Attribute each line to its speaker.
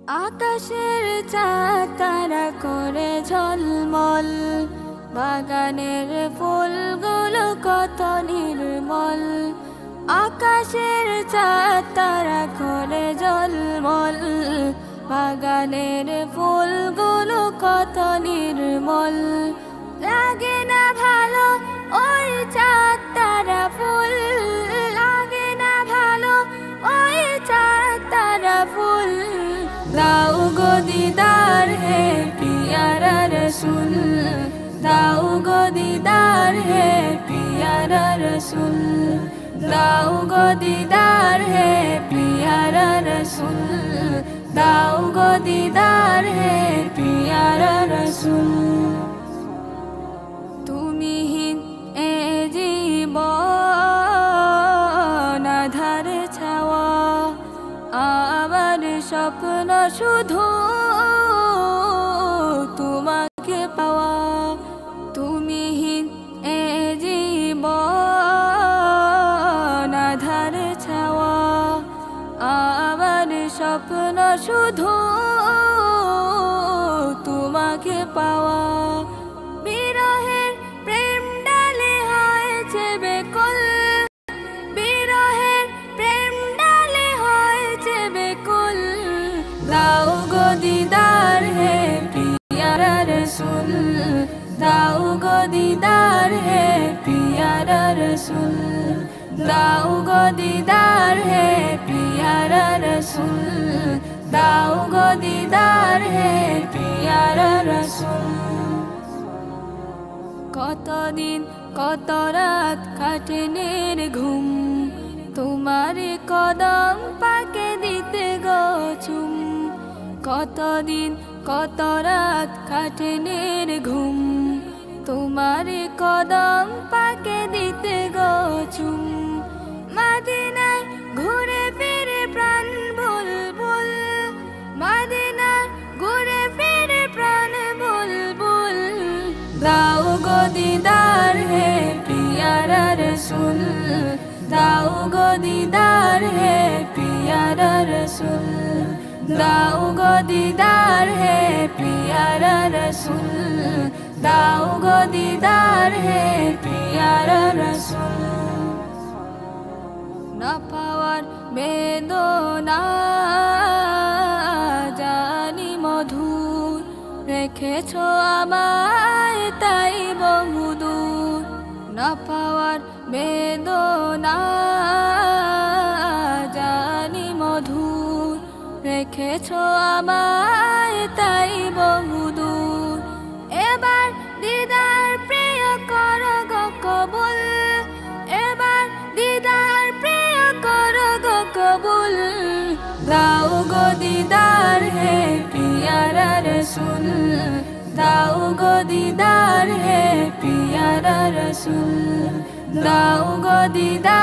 Speaker 1: আকাশের চাঁদ তারা করে ঝলমল, বাগানের ফুলগুলো কত নির্মল। আকাশের চাঁদ তারা করে ঝলমল, বাগানের ফুলগুলো কত নির্মল। লাগে না ভালো ওই চাঁদ তারা ফুল, লাগে না ভালো ওই চাঁদ তারা ফুল। দাও গো দিদার হে পিয়ারা রসুল, দাও গো দিদার হে পিয়ারা রসুল, দাও গো দিদার হে পিয়ারা রসুল, দাও গো দিদার হে পিয়ারা রসুল। তুমিহীন এ জীবন আধার ছাওয়া, আমার স্বপ্ন শুধু তোমাকে পাওয়া। তুমিহীন এ জীবন আধার ছাওয়া, আমার স্বপ্ন শুধু তোমাকে পাওয়া। বিরহের প্রেম ডালে হয়েছে বেকুল, বিরহের প্রেম ডালে হয়েছে বেকুল। দাও গো দিদার হে পিয়ারা রসুল, দাও গো দিদার হে পিয়ারা রসুল, দাও গো দিদার হে পিয়ারা রসুল, দাও গো দিদার হে পিয়ারা রসুল। কতদিন কত রাত কাটে নির্ঘুম, তোমার কদম পাকে দিতে গো চুম। কতদিন কত রাত কাটে নির্ঘুম, তোমার কদম পাকে দিতে গো চুম। মদিনায় ঘুরে ফিরে প্রাণ বুলবুল, মদিনায় ঘুরে ফিরে প্রাণ বুলবুল। দাও গো দিদার হে পিয়ারা রসুল, দাও গো দিদার হে পিয়ারা রসুল, দাও গো দিদার হে পিয়ারা রসুল, দাও গো দিদার হে পিয়ারা রসুল। না পাওয়ার বেদনা জানি মধুর, রেখেছো আমায় তাই বহুদূর। না পাওয়ার বেদনা জানি মধুর, রেখেছো আমায় তাই বহুদূর। এবার দিদার প্রিয় করো গো কবুল, এবার দিদার প্রিয় করো গো কবুল। দাও গো দিদার হে পিয়ারা রসুল, দাও গো দিদার হে পিয়ারা রসুল, দাও গো দিদার